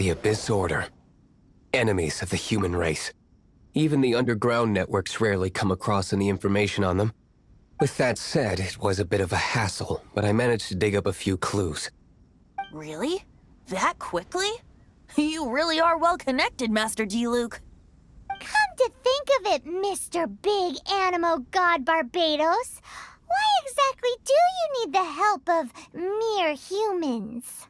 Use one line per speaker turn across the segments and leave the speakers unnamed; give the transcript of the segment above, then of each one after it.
The Abyss Order. Enemies of the human race. Even the underground networks rarely come across any information on them. With that said, it was a bit of a hassle, but I managed to dig up a few clues.
Really? That quickly? You really are well connected, Master D-Luke.
Come to think of it, Mr. Big Animo God Barbados, why exactly do you need the help of mere humans?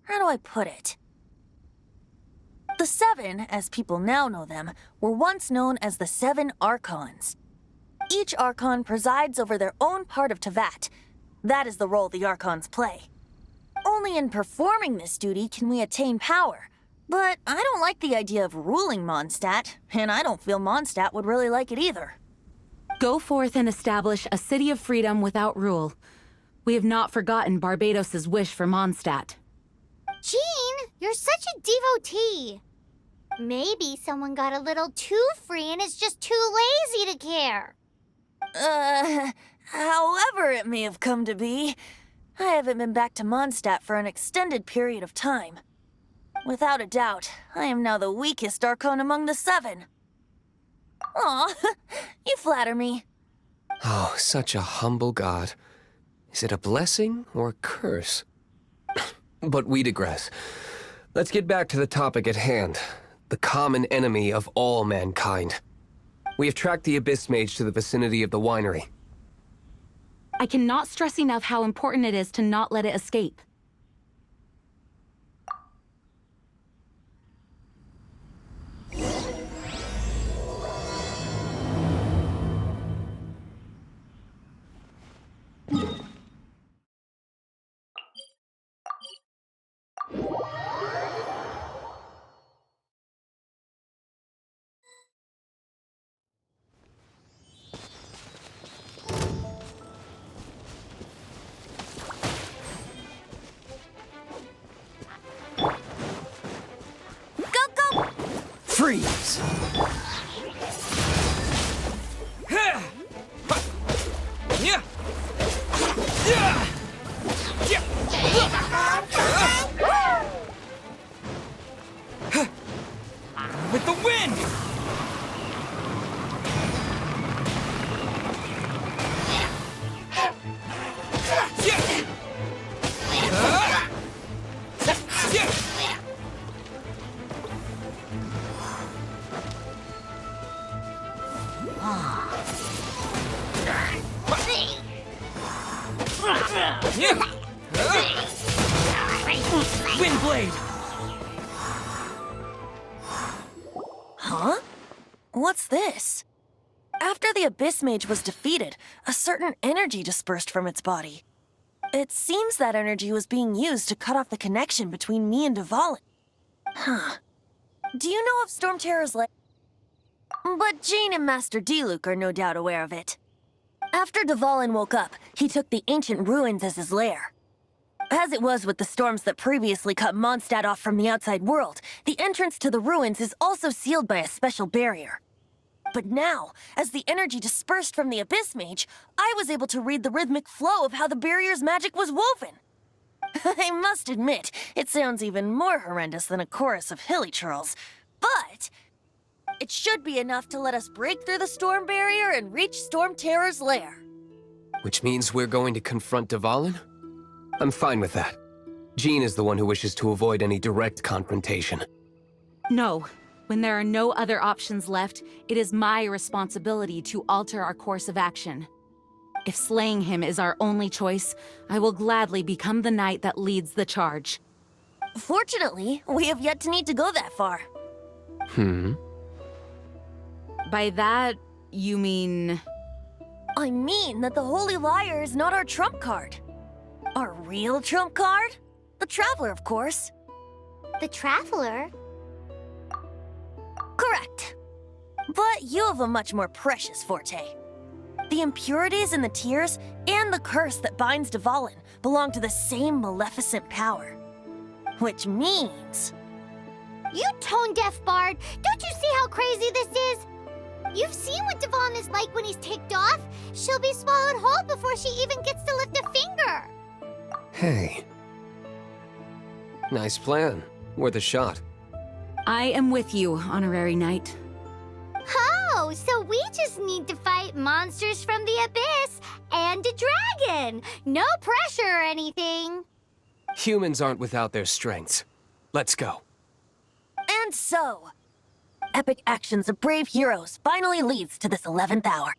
How do I put it? The Seven, as people now know them, were once known as the Seven Archons. Each Archon presides over their own part of Teyvat. That is the role the Archons play. Only in performing this duty can we attain power. But I don't like the idea of ruling Mondstadt, and I don't feel Mondstadt would really like it either.
Go forth and establish a city of freedom without rule. We have not forgotten Barbados's wish for Mondstadt.
Jean, you're such a devotee. Maybe someone got a little too free and is just too lazy to care.
However it may have come to be, I haven't been back to Mondstadt for an extended period of time. Without a doubt, I am now the weakest Archon among the Seven. Aw, you flatter me.
Oh, such a humble god. Is it a blessing or a curse? But we digress. Let's get back to the topic at hand. The common enemy of all mankind. We have tracked the Abyss Mage to the vicinity of the winery.
I cannot stress enough how important it is to not let it escape.
Freeze!
With the wind! Windblade!
Huh? What's this? After the Abyss Mage was defeated, a certain energy dispersed from its body. It seems that energy was being used to cut off the connection between me and Dvalin. Huh. Do you know of Storm Terror's lair? But Jean and Master D-Luke are no doubt aware of it. After Dvalin woke up, he took the ancient ruins as his lair. As it was with the storms that previously cut Mondstadt off from the outside world, the entrance to the ruins is also sealed by a special barrier. But now, as the energy dispersed from the Abyss Mage, I was able to read the rhythmic flow of how the barrier's magic was woven. I must admit, it sounds even more horrendous than a chorus of hilly churls, but it should be enough to let us break through the storm barrier and reach Storm Terror's lair.
Which means we're going to confront Dvalin? I'm fine with that. Jean is the one who wishes to avoid any direct confrontation.
No. When there are no other options left, it is my responsibility to alter our course of action. If slaying him is our only choice, I will gladly become the knight that leads the charge.
Fortunately, we have yet to need to go that far.
By that, you mean...
I mean that the Holy Liar is not our trump card. Our real trump card? The Traveler, of course.
The Traveler?
Correct. But you have a much more precious forte. The impurities in the tears and the curse that binds Dvalin belong to the same maleficent power. Which means...
You tone-deaf bard! Don't you see how crazy this is? You've seen what Dvalin is like when he's ticked off. She'll be swallowed whole before she even gets to lift a finger.
Hey. Nice plan. Worth a shot.
I am with you, Honorary Knight.
Oh, so we just need to fight monsters from the abyss and a dragon. No pressure or anything.
Humans aren't without their strengths. Let's go.
And so, epic actions of brave heroes finally leads to this 11th hour.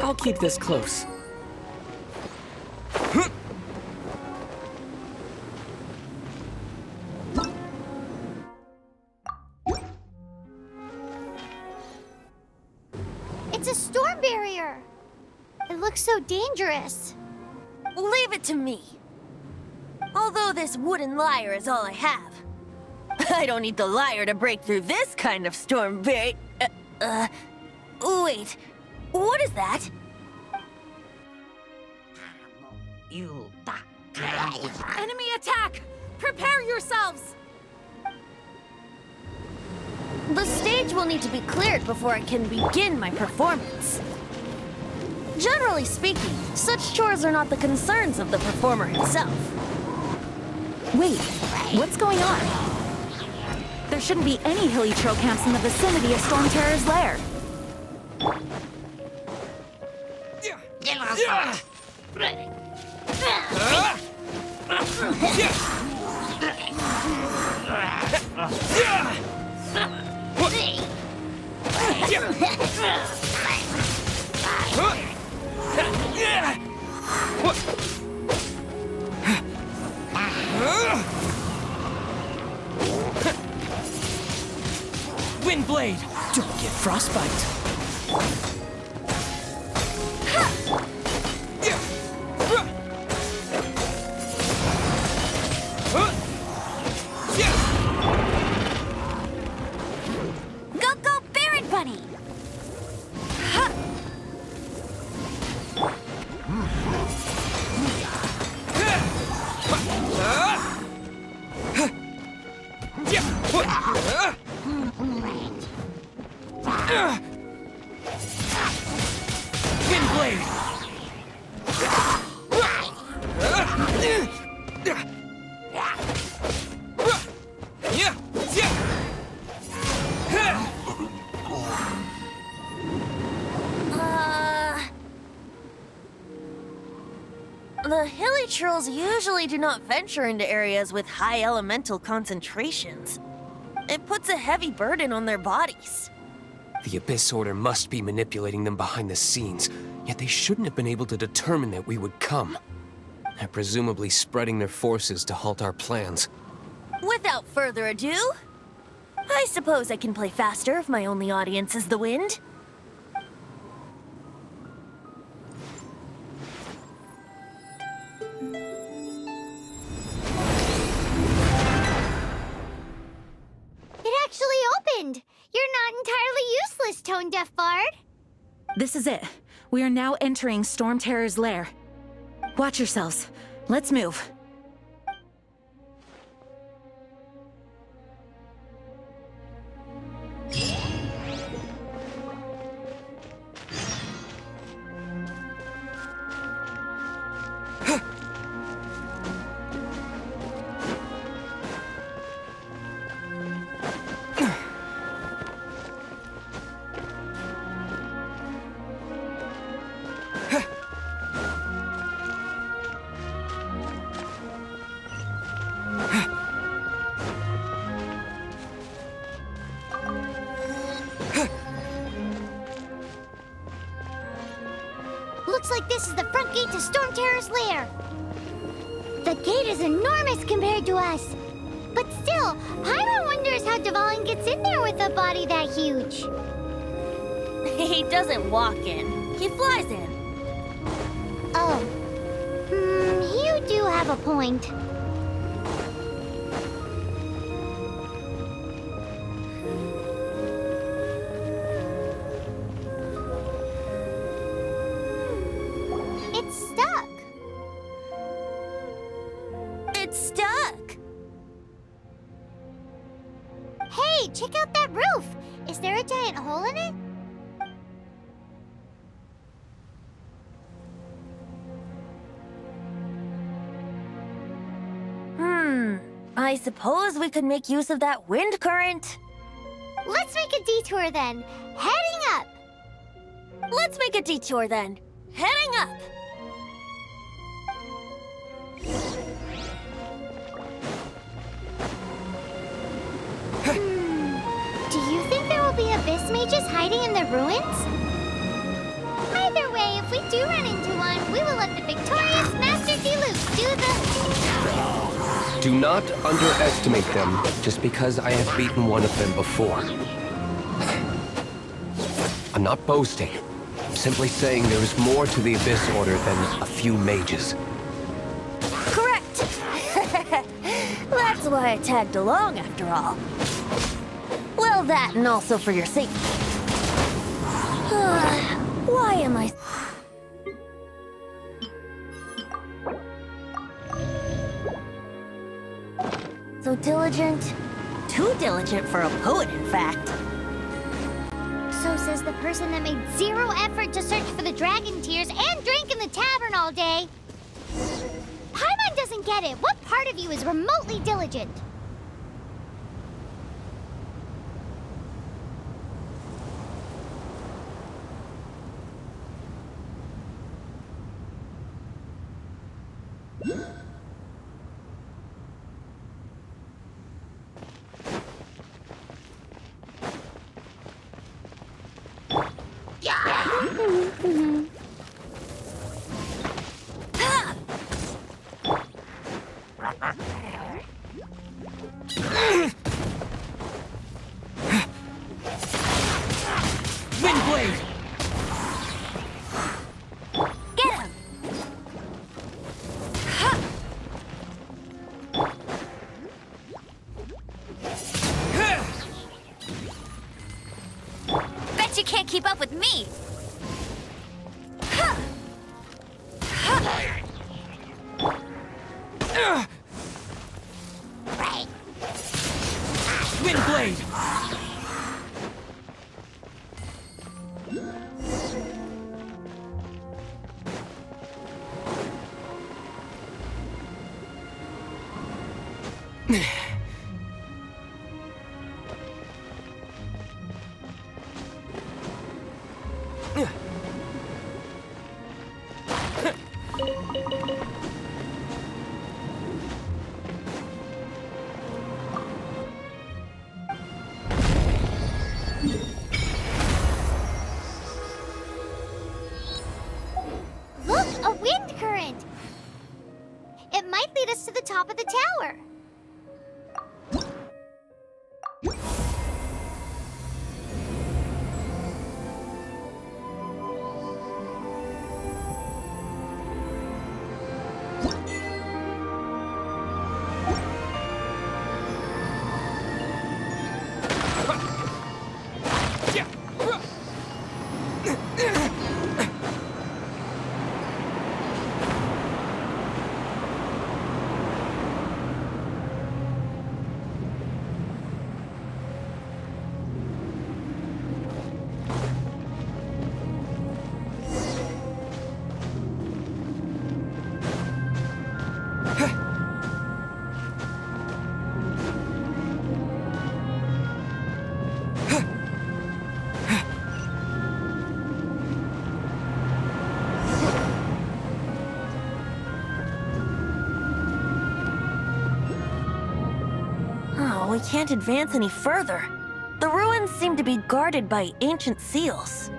I'll keep this close.
It's a storm barrier. It looks so dangerous.
Leave it to me. Although this wooden lyre is all I have, I don't need the lyre to break through this kind of storm barrier. Wait, what is that?
Enemy attack! Prepare yourselves!
The stage will need to be cleared before I can begin my performance. Generally speaking, such chores are not the concerns of the performer himself.
Wait, what's going on? There shouldn't be any hilly trail camps in the vicinity of Storm Terror's lair.
Windblade! Don't get frostbite.
Go, go, Barret Bunny! Ha!
Windblade!
The hilly trolls usually do not venture into areas with high elemental concentrations. It puts a heavy burden on their bodies.
The Abyss Order must be manipulating them behind the scenes, yet they shouldn't have been able to determine that we would come. They're presumably spreading their forces to halt our plans.
Without further ado, I suppose I can play faster if my only audience is the wind.
It actually opened. You're not entirely useless, Tone Deaf Bard.
This is it. We are now entering Storm Terror's lair. Watch yourselves.
Let's move.
Looks like this is the front gate to Storm Terror's lair. The gate is enormous compared to us. But still, Paimon wonders how Dvalin gets in there with a body that huge.
He doesn't walk in. He flies in.
Oh. You do have a point. It's stuck.
It's stuck.
Hey, check out that roof. Is there a giant hole in it?
I suppose we could make use of that wind current.
Let's make a detour then. Heading up.
Let's make a detour then. Heading up.
Do you think there will be abyss mages hiding in the ruins? Either way, if we do run into one, we will let the victorious Master Diluc do the...
Do not underestimate them just because I have beaten one of them before. I'm not boasting. I'm simply saying there is more to the Abyss Order than a few mages.
Correct. That's why I tagged along after all. Well, that and also for your safety. Why am I... so diligent? Too diligent for a poet, in fact.
So says the person that made zero effort to search for the dragon tears and drank in the tavern all day. Paimon doesn't get it. What part of you is remotely diligent?
Windblade!
Get him! Bet you can't keep up with me!
Right.
Windblade!
Look, a wind current. It might lead us to the top of the tower.
we can't advance any further. The ruins seem to be guarded by ancient seals.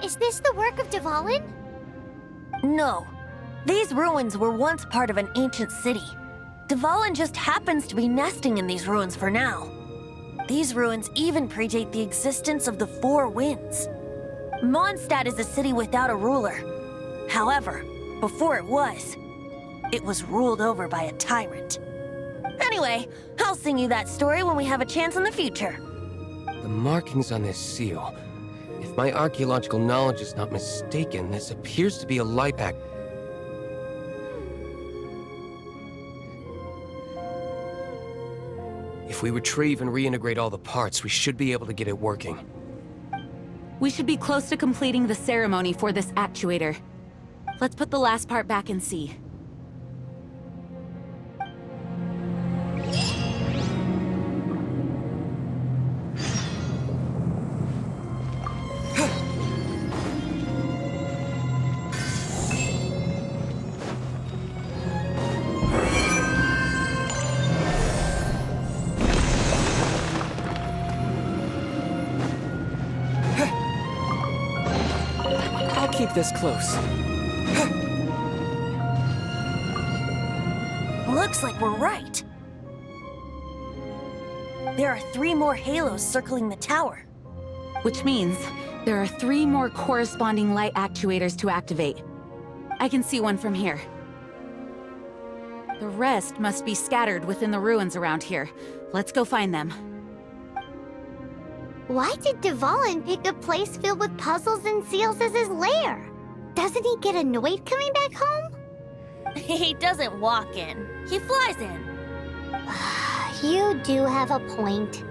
Is this the work of Dvalin?
No. These ruins were once part of an ancient city. Dvalin just happens to be nesting in these ruins for now. These ruins even predate the existence of the Four Winds. Mondstadt is a city without a ruler. However, before it was ruled over by a tyrant. Anyway, I'll sing you that story when we have a chance in the future.
The markings on this seal. If my archaeological knowledge is not mistaken, this appears to be a light pack. If we retrieve and reintegrate all the parts, we should be able to get it working.
We should be close to completing the ceremony for this actuator. Let's put the last part back and see.
I'll keep this close.
Looks like we're right. There are 3 more halos circling the tower.
Which means there are 3 more corresponding light actuators to activate. I can see one from here. The rest must be scattered within the ruins around here. Let's go find them.
Why did Dvalin pick a place filled with puzzles and seals as his lair? Doesn't he get annoyed coming back home?
He doesn't walk in. He flies in.
You do have a point.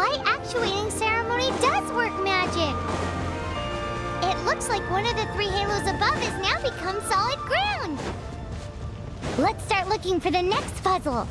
light actuating ceremony does work magic. It looks like one of the 3 halos above has now become solid ground. Let's start looking for the next puzzle.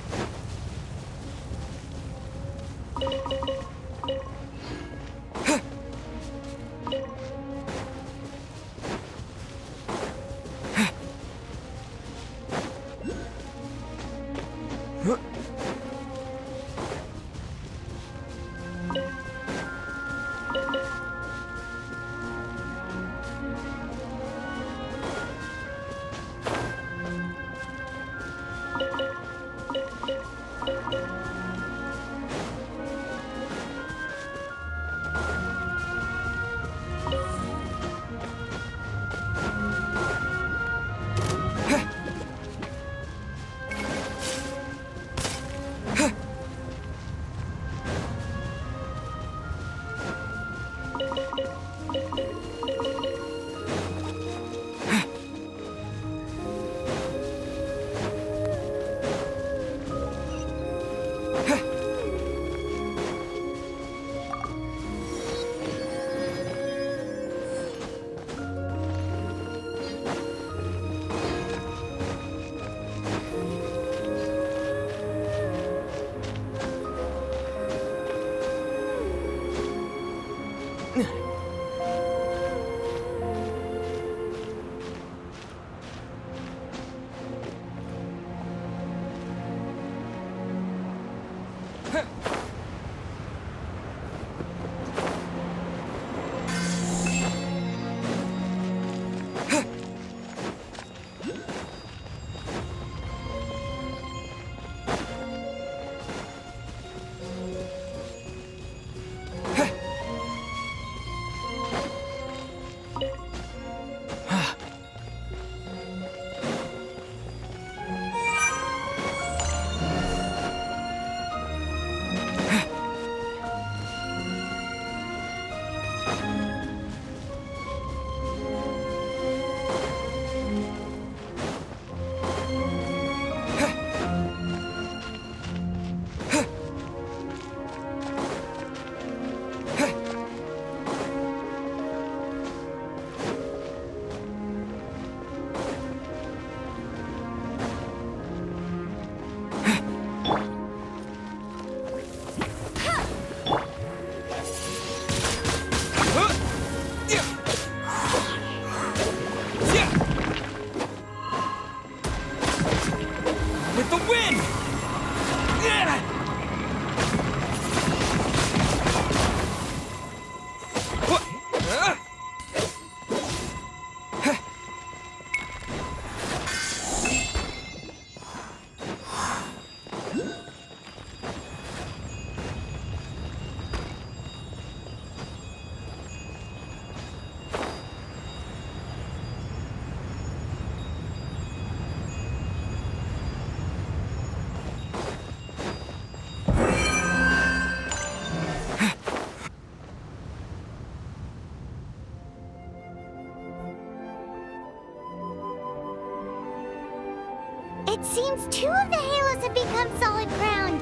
It seems 2 of the halos have become solid ground.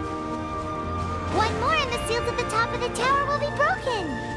One more and the seals at the top of the tower will be broken.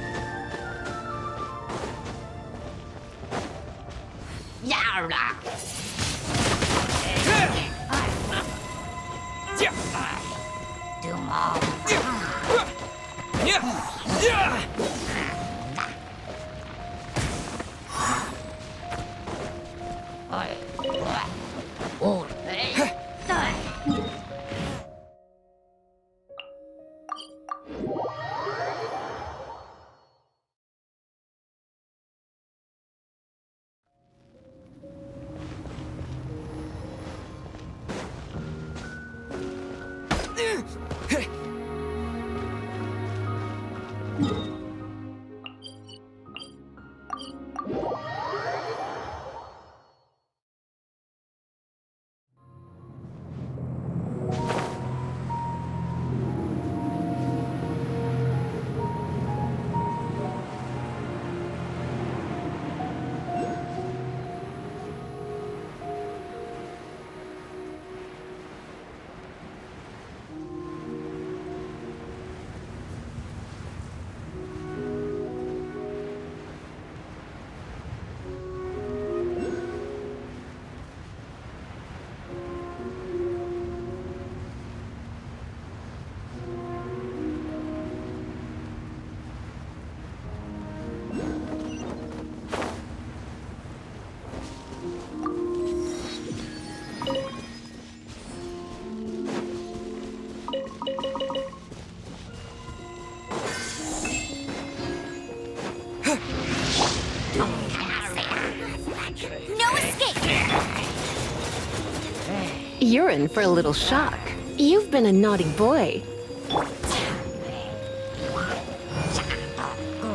You're in for a little shock. You've been a naughty boy.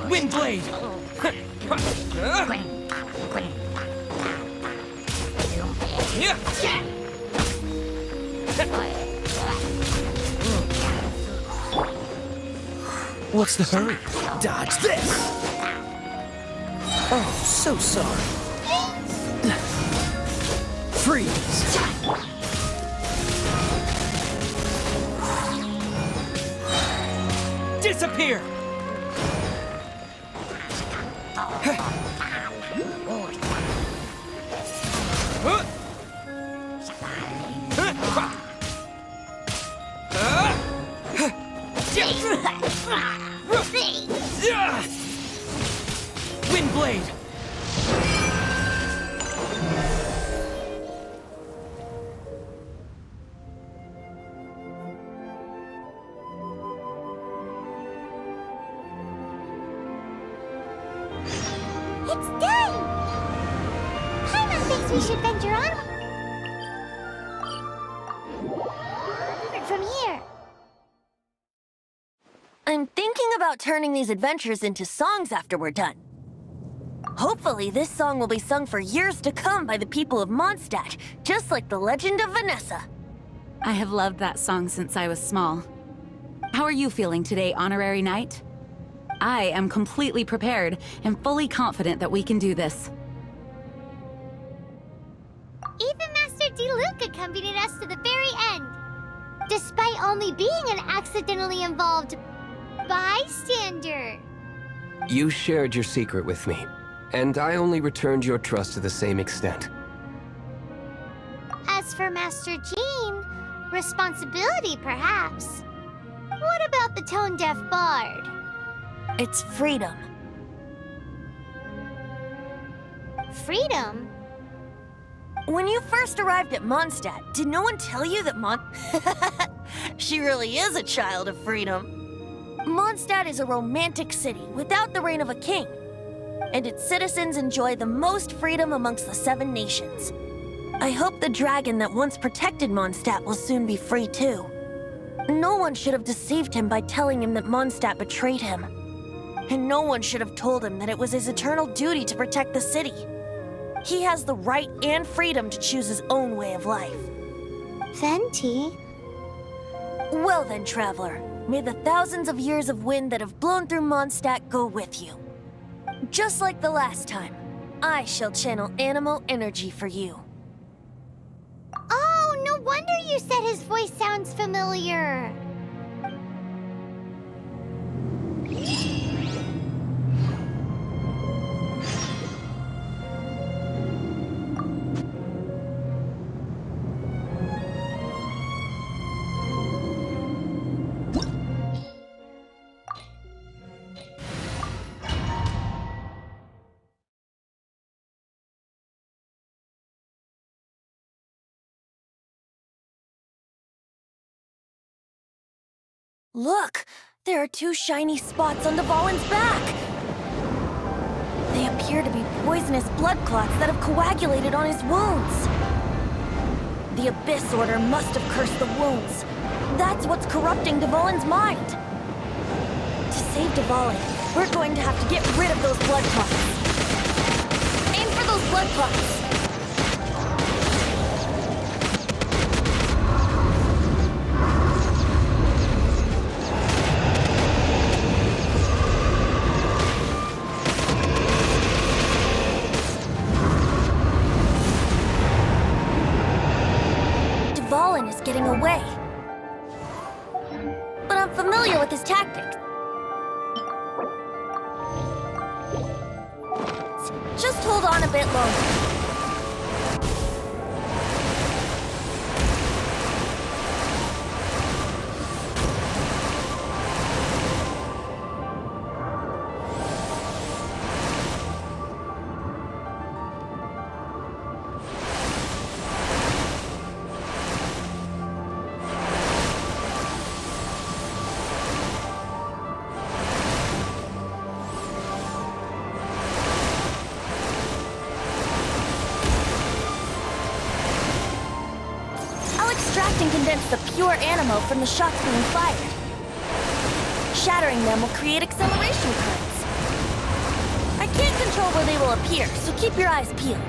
Windblade! What's the hurry? Dodge this! Oh, so sorry. Freeze! Disappear! Windblade!
It's done! Paimon thinks we should venture on from here.
I'm thinking about turning these adventures into songs after we're done. Hopefully, this song will be sung for years to come by the people of Mondstadt, just like the legend of Vanessa.
I have loved that song since I was small. How are you feeling today, Honorary Knight? I am completely prepared and fully confident that we can do this.
Even Master D-Luke accompanied us to the very end, despite only being an accidentally involved bystander.
You shared your secret with me, and I only returned your trust to the same extent.
As for Master Jean, responsibility perhaps. What about the tone-deaf bard?
It's freedom.
Freedom?
When you first arrived at Mondstadt, did no one tell you that She really is a child of freedom. Mondstadt is a romantic city without the reign of a king, and its citizens enjoy the most freedom amongst the 7 nations. I hope the dragon that once protected Mondstadt will soon be free too. No one should have deceived him by telling him that Mondstadt betrayed him. And no one should have told him that it was his eternal duty to protect the city. He has the right and freedom to choose his own way of life.
Venti?
Well then, traveler, may the thousands of years of wind that have blown through Mondstadt go with you. Just like the last time, I shall channel Animo energy for you.
Oh, no wonder you said his voice sounds familiar.
Look! There are 2 shiny spots on Dvalin's back! They appear to be poisonous blood clots that have coagulated on his wounds. The Abyss Order must have cursed the wounds. That's what's corrupting Dvalin's mind. To save Dvalin, we're going to have to get rid of those blood clots. Aim for those blood clots! Dvalin is getting away. But I'm familiar with his tactics. Just hold on a bit longer. collect and condense the pure animo from the shots being fired. Shattering them will create acceleration currents. I can't control where they will appear, so keep your eyes peeled.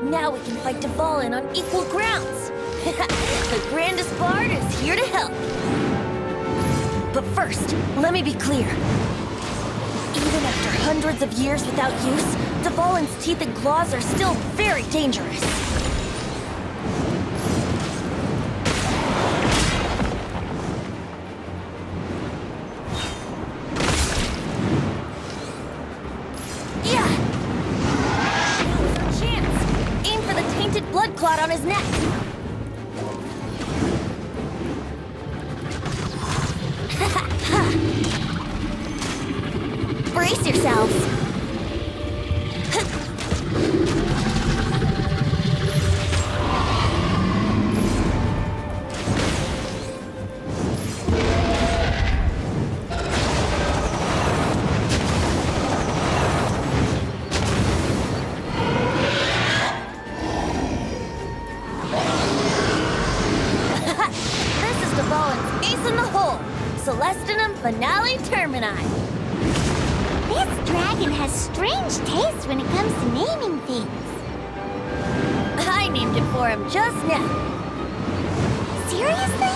Now we can fight Dvalin on equal grounds. The grandest bard is here to help. But first, let me be clear. Even after hundreds of years without use, Dvalin's teeth and claws are still very dangerous. Blood clot on his neck. Brace yourselves. Celestinum Finale Termini.
This dragon has strange taste when it comes to naming things.
I named it for him just now.
Seriously?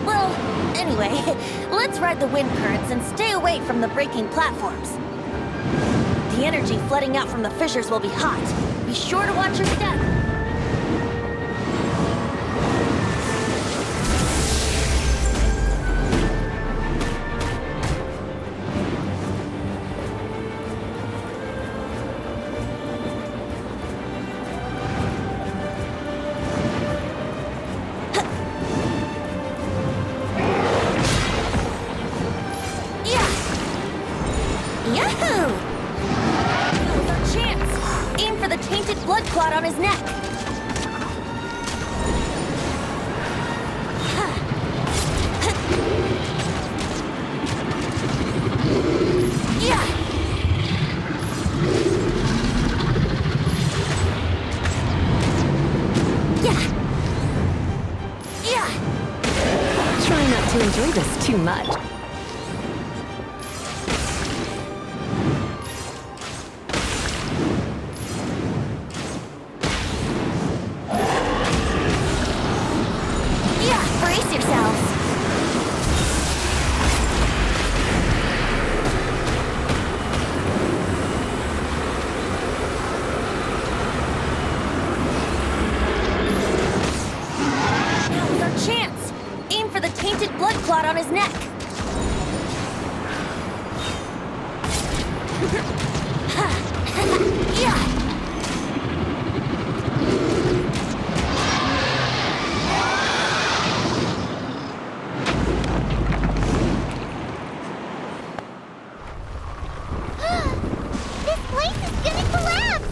Well, anyway, let's ride the wind currents and stay away from the breaking platforms. The energy flooding out from the fissures will be hot. Be sure to watch your step. Yahoo! Now's our chance. Aim for the tainted blood clot on his neck. Yeah! Yeah! Yeah!
Try not to enjoy this too much.
Yeah! Brace yourselves! Now's our chance! Aim for the tainted blood clot on his neck. Yeah!
This place is gonna collapse!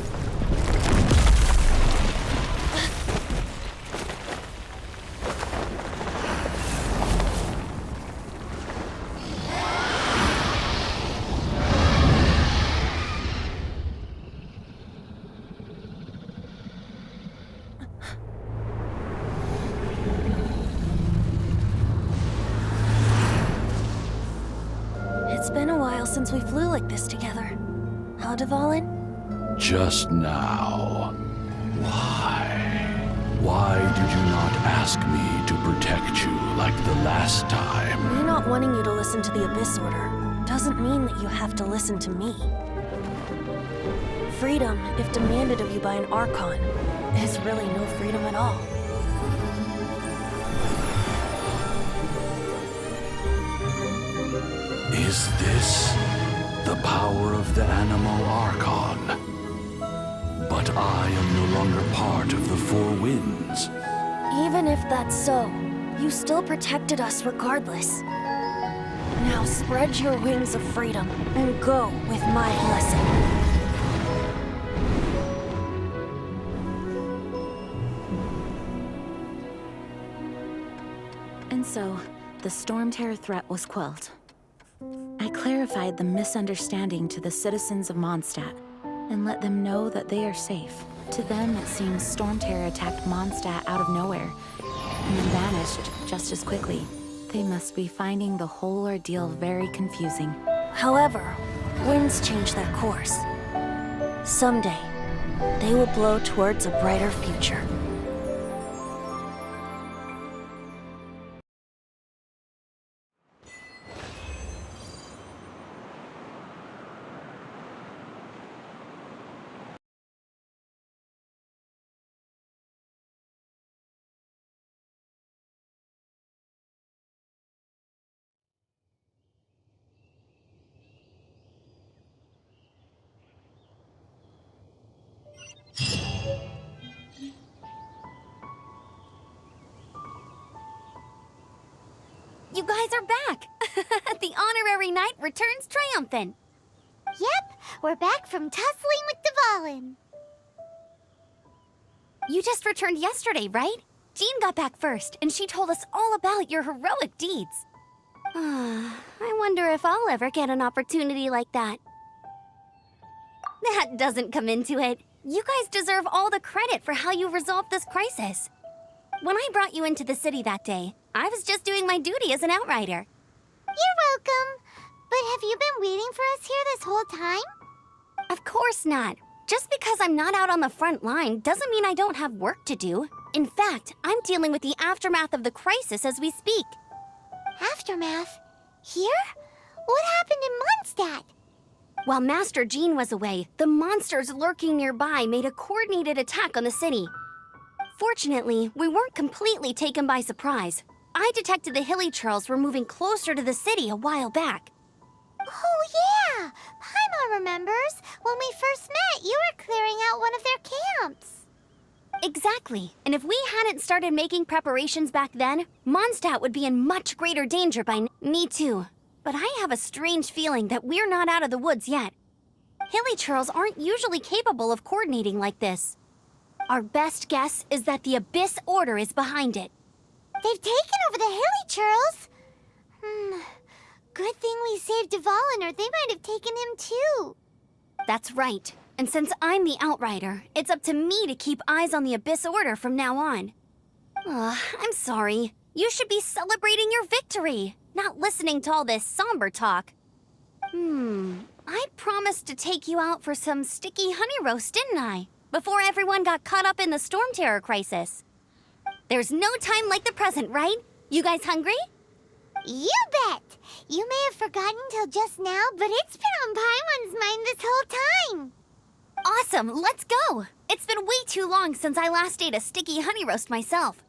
It's been a while since we flew like this together. Huh, Dvalin?
Just now. Why? Why did you not ask me to protect you like the last time?
Me not wanting you to listen to the Abyss Order doesn't mean that you have to listen to me. Freedom, if demanded of you by an Archon, is really no freedom at all.
Is this the power of the animal Archon? But I am no longer part of the Four Winds.
Even if that's so, you still protected us regardless. Now spread your wings of freedom and go with my blessing.
And so, the Storm Terror threat was quelled. I clarified the misunderstanding to the citizens of Mondstadt and let them know that they are safe. To them, it seems Storm Terror attacked Mondstadt out of nowhere and then vanished just as quickly. They must be finding the whole ordeal very confusing.
However, winds change their course. Someday, they will blow towards a brighter future.
You guys are back! The honorary knight returns triumphant.
Yep, we're back from tussling with Dvalin.
You just returned yesterday, right? Jean got back first, and she told us all about your heroic deeds. I wonder if I'll ever get an opportunity like that. That doesn't come into it. You guys deserve all the credit for how you resolved this crisis. When I brought you into the city that day, I was just doing my duty as an outrider.
You're welcome. But have you been waiting for us here this whole time?
Of course not. Just because I'm not out on the front line doesn't mean I don't have work to do. In fact, I'm dealing with the aftermath of the crisis as we speak.
Aftermath? Here? What happened in Mondstadt?
While Master Jean was away, the monsters lurking nearby made a coordinated attack on the city. Fortunately, we weren't completely taken by surprise. I detected the Hilly Churls were moving closer to the city a while back.
Oh, yeah! Paimon remembers. When we first met, you were clearing out one of their camps.
Exactly. And if we hadn't started making preparations back then, Mondstadt would be in much greater danger by Me too. But I have a strange feeling that we're not out of the woods yet. Hilly Churls aren't usually capable of coordinating like this. Our best guess is that the Abyss Order is behind it.
They've taken over the Hilly Churls. Good thing we saved Dvalin, or they might have taken him too.
That's right. And since I'm the Outrider, it's up to me to keep eyes on the Abyss Order from now on. I'm sorry. You should be celebrating your victory, not listening to all this somber talk. I promised to take you out for some sticky honey roast, didn't I? Before everyone got caught up in the Storm Terror crisis. There's no time like the present, right? You guys hungry?
You bet! You may have forgotten till just now, but it's been on Paimon's mind this whole time.
Awesome, let's go! It's been way too long since I last ate a sticky honey roast myself.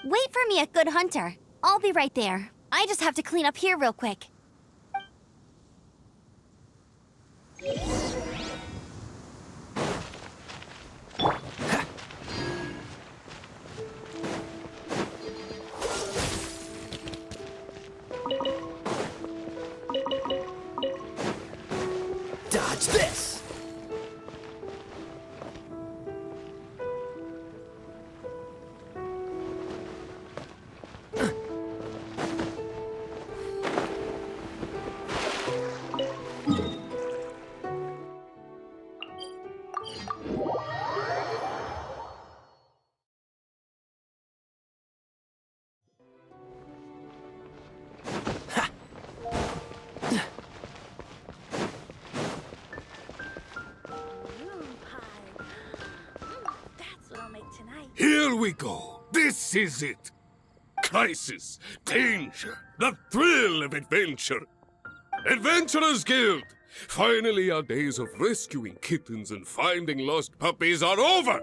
Wait for me at Good Hunter. I'll be right there. I just have to clean up here real quick.
Dodge this!
Here we go. This is it. Crisis, danger, the thrill of adventure. Adventurers Guild! Finally, our days of rescuing kittens and finding lost puppies are over.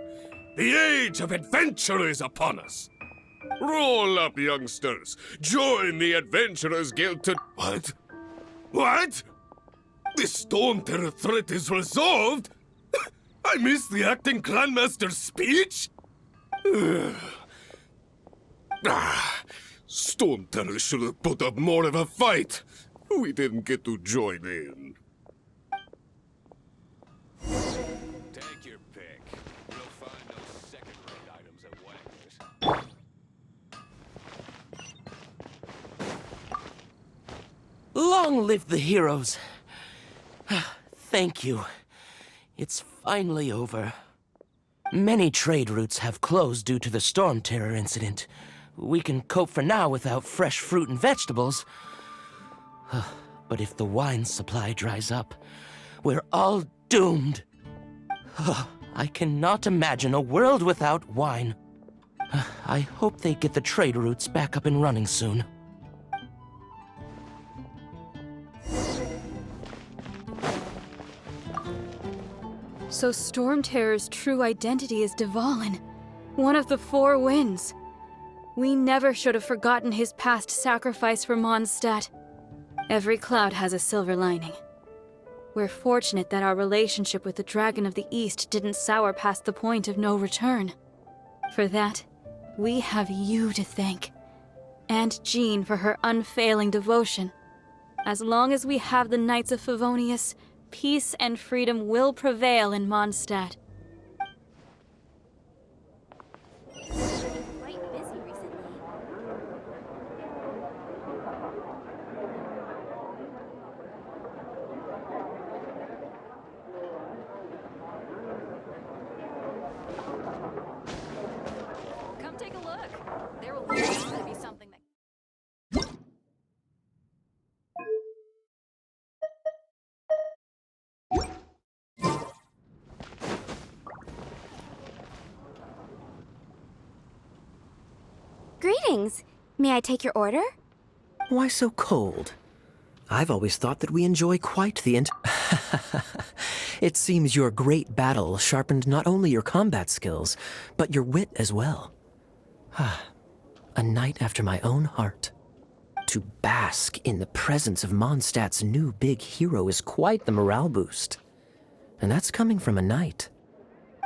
The age of adventure is upon us. Roll up, youngsters. Join the Adventurers Guild to... What? What? The Storm Terror threat is resolved? I missed the acting clanmaster's speech? Storm Terror should have put up more of a fight. We didn't get to join in.
Take your pick. You'll find those second-rate items at Wagner's.
Long live the heroes. Thank you. It's finally over. Many trade routes have closed due to the Storm Terror incident. We can cope for now without fresh fruit and vegetables. But if the wine supply dries up, we're all doomed. I cannot imagine a world without wine. I hope they get the trade routes back up and running soon.
So Storm Terror's true identity is Dvalin, one of the Four Winds. We never should have forgotten his past sacrifice for Mondstadt. Every cloud has a silver lining. We're fortunate that our relationship with the Dragon of the East didn't sour past the point of no return. For that, we have you to thank. And Jean for her unfailing devotion. As long as we have the Knights of Favonius, peace and freedom will prevail in Mondstadt.
Quite busy recently.
Come take a look. There will always be something that...
Greetings. May I take your order?
Why so cold? I've always thought that we enjoy quite the It seems your great battle sharpened not only your combat skills, but your wit as well. A knight after my own heart. To bask in the presence of Mondstadt's new big hero is quite the morale boost. And that's coming from a knight.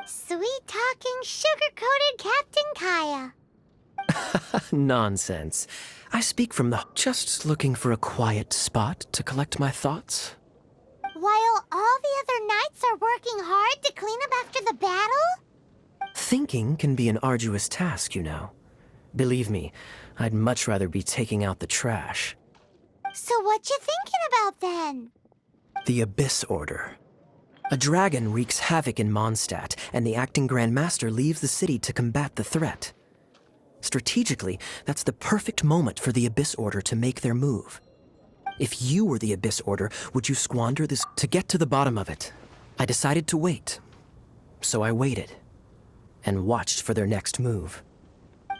Sweet-talking, sugar-coated Captain Kaya.
Nonsense. I speak from the... Just looking for a quiet spot to collect my thoughts.
While all the other knights are working hard to clean up after the battle?
Thinking can be an arduous task, you know. Believe me, I'd much rather be taking out the trash.
So what you thinking about then?
The Abyss Order. A dragon wreaks havoc in Mondstadt, and the acting Grand Master leaves the city to combat the threat. Strategically, that's the perfect moment for the Abyss Order to make their move. If you were the Abyss Order, would you squander this? To get to the bottom of it, I decided to wait. So I waited, and watched for their next move.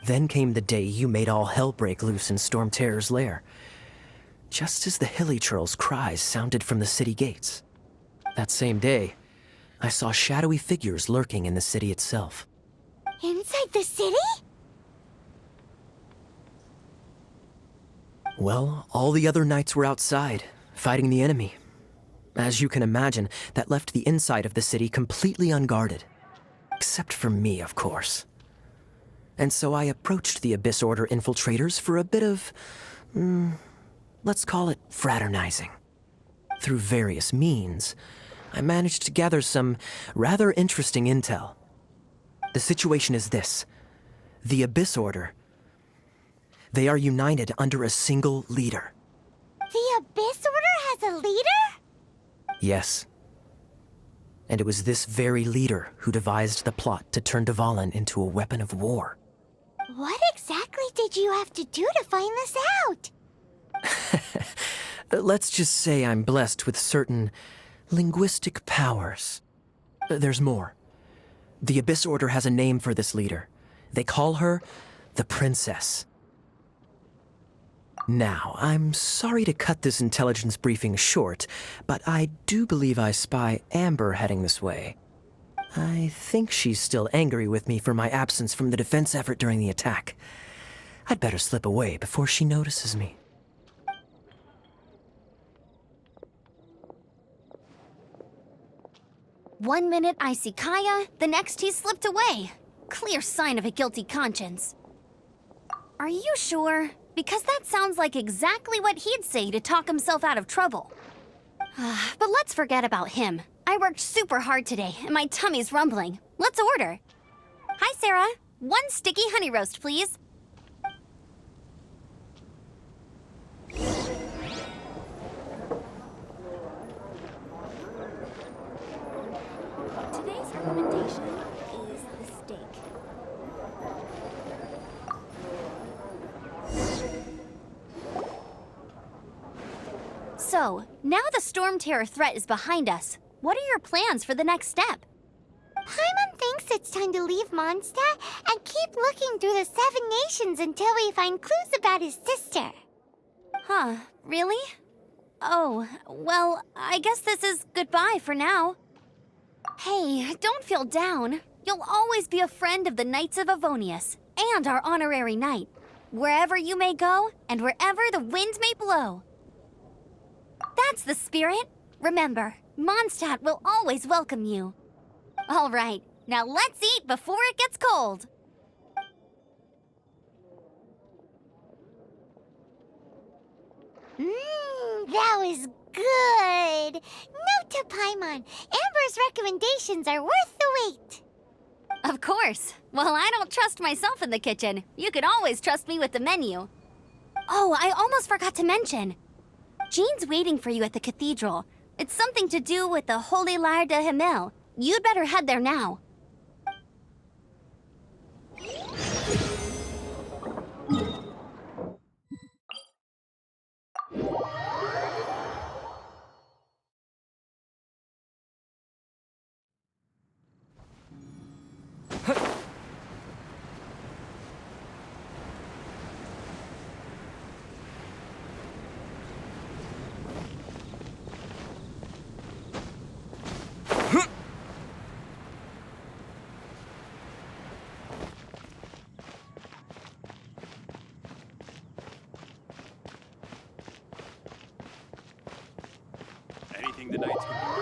Then came the day you made all hell break loose in Storm Terror's lair. Just as the Hilly-Churl's cries sounded from the city gates. That same day, I saw shadowy figures lurking in the city itself.
Inside the city?
Well, all the other knights were outside, fighting the enemy. As you can imagine, that left the inside of the city completely unguarded. Except for me, of course. And so I approached the Abyss Order infiltrators for a bit of... let's call it fraternizing. Through various means, I managed to gather some rather interesting intel. The situation is this. The Abyss Order... They are united under a single leader.
The Abyss Order has a leader?
Yes. And it was this very leader who devised the plot to turn Dvalin into a weapon of war.
What exactly did you have to do to find this out?
Let's just say I'm blessed with certain linguistic powers. There's more. The Abyss Order has a name for this leader. They call her the Princess. Now, I'm sorry to cut this intelligence briefing short, but I do believe I spy Amber heading this way. I think she's still angry with me for my absence from the defense effort during the attack. I'd better slip away before she notices me.
One minute I see Kaya, the next he slipped away. Clear sign of a guilty conscience. Are you sure? Because that sounds like exactly what he'd say to talk himself out of trouble. But let's forget about him. I worked super hard today, and my tummy's rumbling. Let's order. Hi, Sarah. 1 sticky honey roast, please. Today's recommendation is the steak. So, now the Storm Terror threat is behind us. What are your plans for the next step?
Paimon thinks it's time to leave Mondstadt and keep looking through the 7 nations until we find clues about his sister.
Huh, really? Oh, well, I guess this is goodbye for now. Hey, don't feel down. You'll always be a friend of the Knights of Avonius, and our honorary knight. Wherever you may go, and wherever the wind may blow. That's the spirit. Remember, Mondstadt will always welcome you. All right, now let's eat before it gets cold.
That was good. Note to Paimon, Amber's recommendations are worth the wait.
Of course. Well, I don't trust myself in the kitchen. You can always trust me with the menu. Oh, I almost forgot to mention. Jean's waiting for you at the cathedral. It's something to do with the Holy Lyre de Himmel. You'd better head there now.
thinking the knights can be...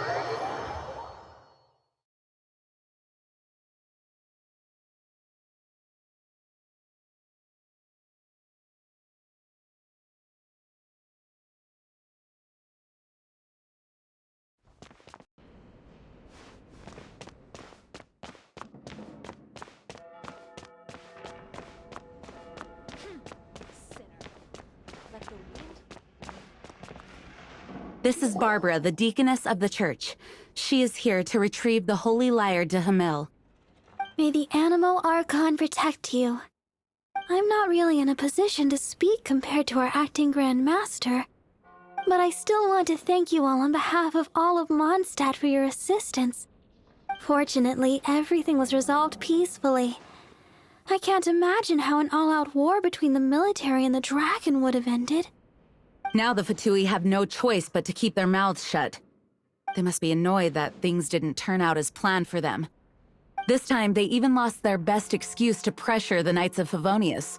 This is Barbara, the deaconess of the church. She is here to retrieve the holy lyre de Hamel.
May the Animo Archon protect you. I'm not really in a position to speak compared to our acting Grand Master, but I still want to thank you all on behalf of all of Mondstadt for your assistance. Fortunately, everything was resolved peacefully. I can't imagine how an all-out war between the military and the dragon would have ended.
Now the Fatui have no choice but to keep their mouths shut. They must be annoyed that things didn't turn out as planned for them. This time, they even lost their best excuse to pressure the Knights of Favonius.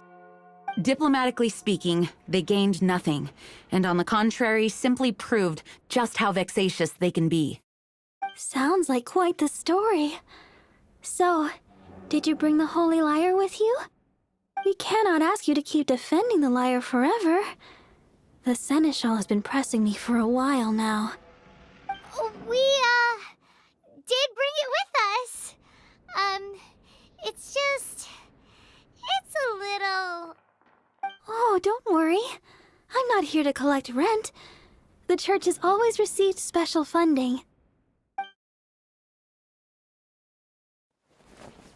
Diplomatically speaking, they gained nothing, and on the contrary, simply proved just how vexatious they can be.
Sounds like quite the story. So, did you bring the Holy Lyre with you? We cannot ask you to keep defending the lyre forever. The Seneschal has been pressing me for a while now.
We, did bring it with us. It's a little...
Oh, don't worry. I'm not here to collect rent. The church has always received special funding.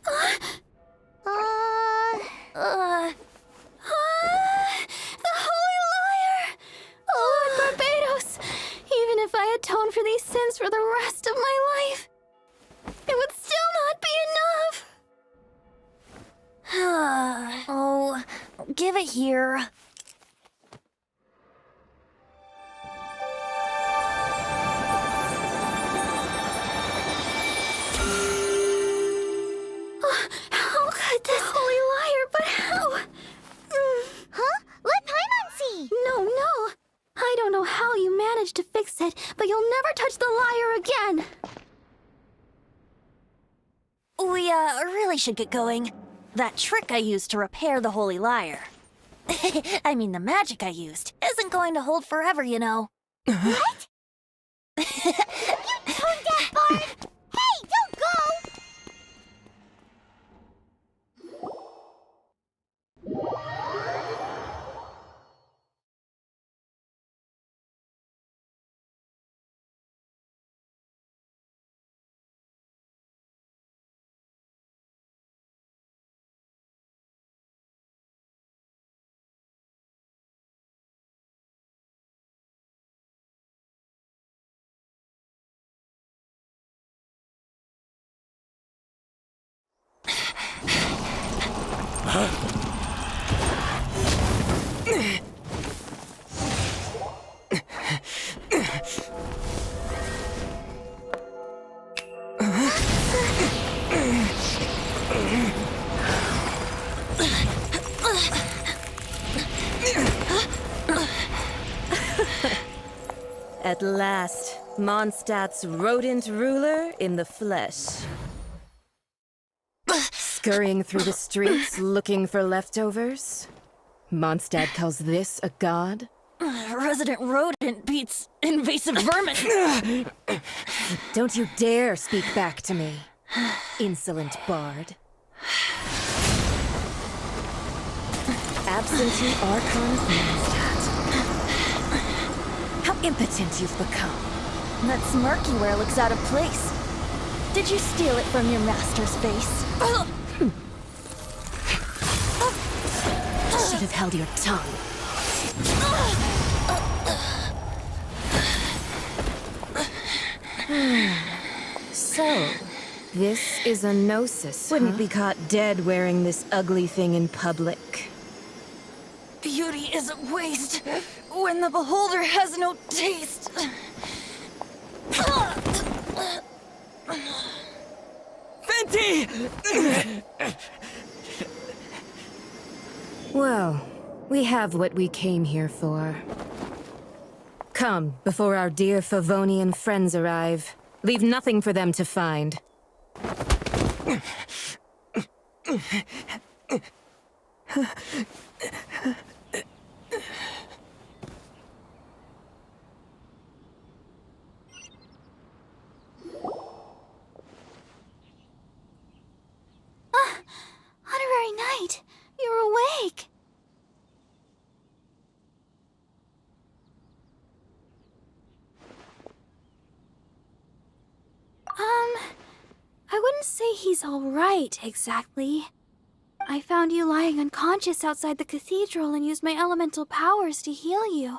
The Holy Lyre! Lord Barbados! Even if I atone for these sins for the rest of my life, it would still not be enough!
Oh, give it here.
How could this Holy Lyre, but how?
Huh? Let Paimon see!
No. I don't know how you managed to fix it, but you'll never touch the lyre again!
We, really should get going. That trick I used to repair the Holy Lyre. I mean, the magic I used isn't going to hold forever, you know.
What? You tone-deaf bard! Hey, don't go!
At last, Mondstadt's rodent ruler in the flesh. Scurrying through the streets looking for leftovers? Mondstadt calls this a god?
Resident rodent beats invasive vermin.
Don't you dare speak back to me, insolent bard. Absentee Archon of Mondstadt. How impotent you've become.
That smirk you wear looks out of place. Did you steal it from your master's face?
Should have held your tongue. So, this is a gnosis. Wouldn't be caught dead wearing this ugly thing in public.
Beauty isn't waste when the beholder has no taste.
Fenty!
Well, we have what we came here for. Come, before our dear Favonian friends arrive. Leave nothing for them to find.
Honorary Knight, you're awake.
I wouldn't say he's all right, exactly. I found you lying unconscious outside the cathedral and used my elemental powers to heal you.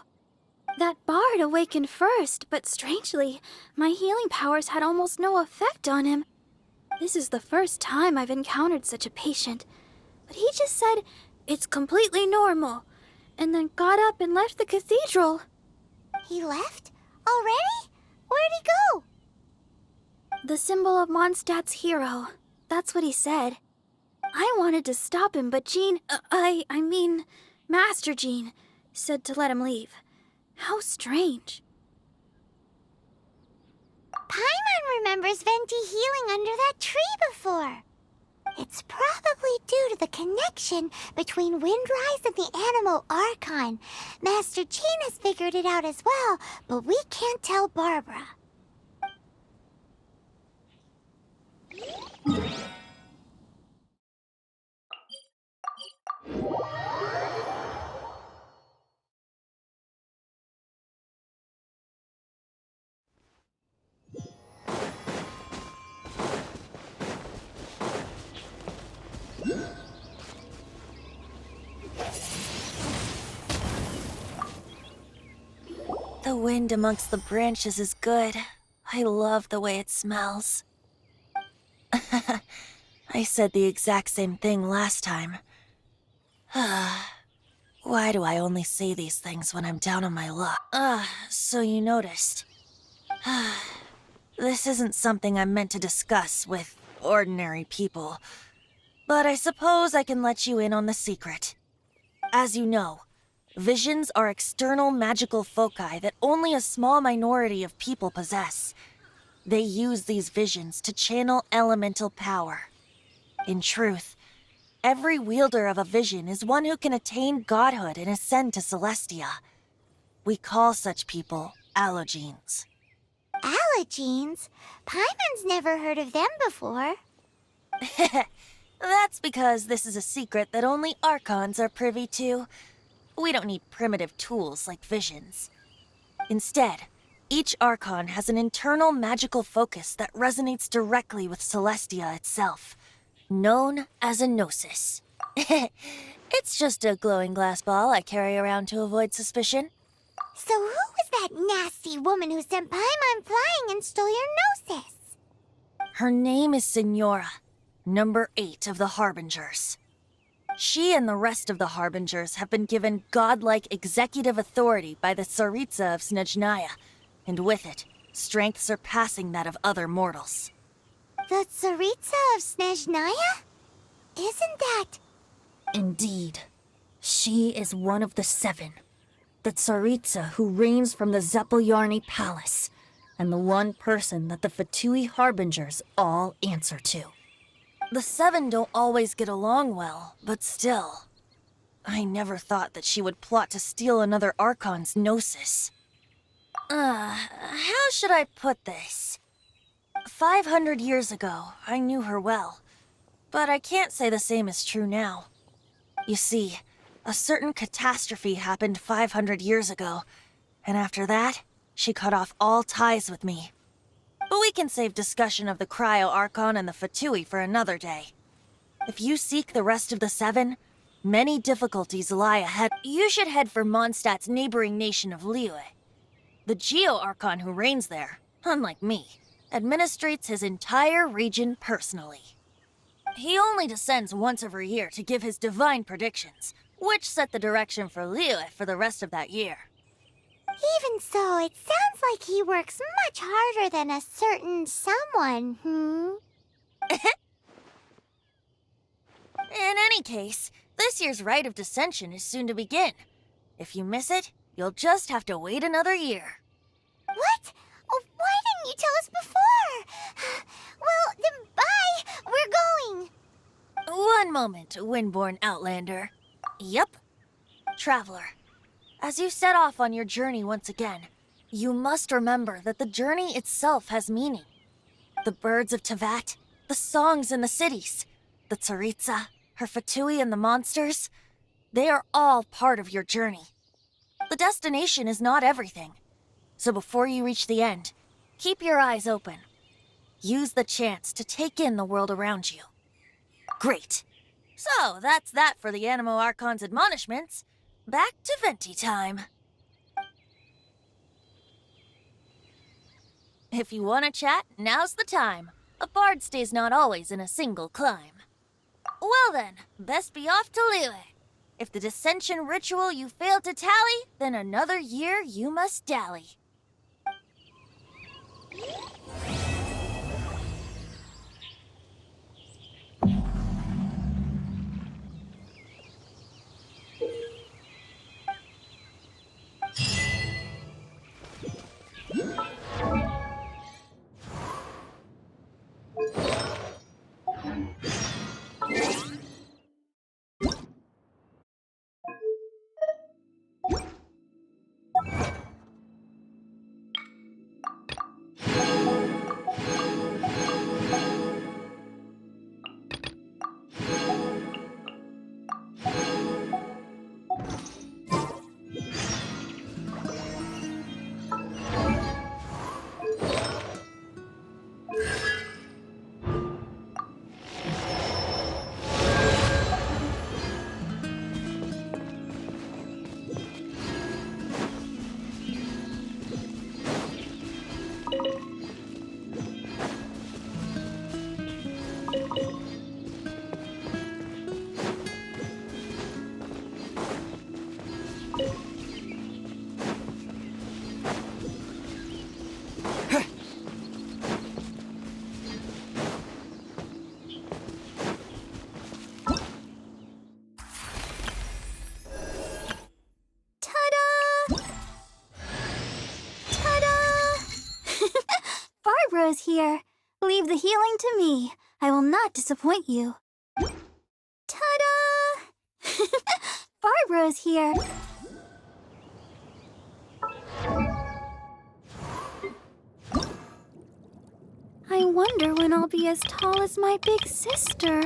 That bard awakened first, but strangely, my healing powers had almost no effect on him. This is the first time I've encountered such a patient, but he just said it's completely normal, and then got up and left the cathedral.
He left? Already? Where'd he go?
The symbol of Mondstadt's hero. That's what he said. I wanted to stop him, but Jean, I mean, Master Jean, said to let him leave. How strange.
Paimon remembers Venti healing under that tree before. It's probably due to the connection between Windrise and the Animal Archon. Master Jean has figured it out as well, but we can't tell Barbara.
The wind amongst the branches is good. I love the way it smells. I said the exact same thing last time. Why do I only say these things when I'm down on my luck? So you noticed. This isn't something I'm meant to discuss with ordinary people, but I suppose I can let you in on the secret. As you know, visions are external magical foci that only a small minority of people possess. They use these visions to channel elemental power. In truth, every wielder of a vision is one who can attain godhood and ascend to Celestia. We call such people allogenes.
Allogenes? Paimon's never heard of them before.
That's because this is a secret that only Archons are privy to. We don't need primitive tools like visions. Instead, each Archon has an internal magical focus that resonates directly with Celestia itself, known as a gnosis. It's just a glowing glass ball I carry around to avoid suspicion.
So who was that nasty woman who sent Paimon flying and stole your gnosis?
Her name is Signora, number 8 of the Harbingers. She and the rest of the Harbingers have been given godlike executive authority by the Tsaritsa of Snezhnaya, and with it, strength surpassing that of other mortals.
The Tsaritsa of Snezhnaya? Isn't that...
Indeed. She is one of the 7. The Tsaritsa who reigns from the Zeppeljorny Palace, and the one person that the Fatui Harbingers all answer to. The 7 don't always get along well, but still. I never thought that she would plot to steal another Archon's gnosis. How should I put this? 500 years ago, I knew her well, but I can't say the same is true now. You see, a certain catastrophe happened 500 years ago, and after that, she cut off all ties with me. But we can save discussion of the Cryo Archon and the Fatui for another day. If you seek the rest of the 7, many difficulties lie ahead. You should head for Mondstadt's neighboring nation of Liyue. The Geo Archon who reigns there, unlike me, administrates his entire region personally. He only descends once every year to give his divine predictions, which set the direction for Liyue for the rest of that year.
Even so, it sounds like he works much harder than a certain someone,
In any case, this year's Rite of Dissension is soon to begin. If you miss it, You'll just have to wait another year.
What? Oh, why didn't you tell us before? Well, then bye! We're going!
One moment, Windborn Outlander. Yep. Traveler, as you set off on your journey once again, you must remember that the journey itself has meaning. The birds of Tevat, the songs in the cities, the Tsaritsa, her Fatui and the monsters, they are all part of your journey. The destination is not everything. So before you reach the end, keep your eyes open. Use the chance to take in the world around you. Great. So that's that for the Animo Archon's admonishments. Back to Venti time. If you want to chat, now's the time. A bard stays not always in a single clime. Well then, best be off to Liyue. If the dissension ritual you fail to tally, then another year you must dally.
Barbara's here. Leave the healing to me. I will not disappoint you. Ta-da! Barbara's here. I wonder when I'll be as tall as my big sister.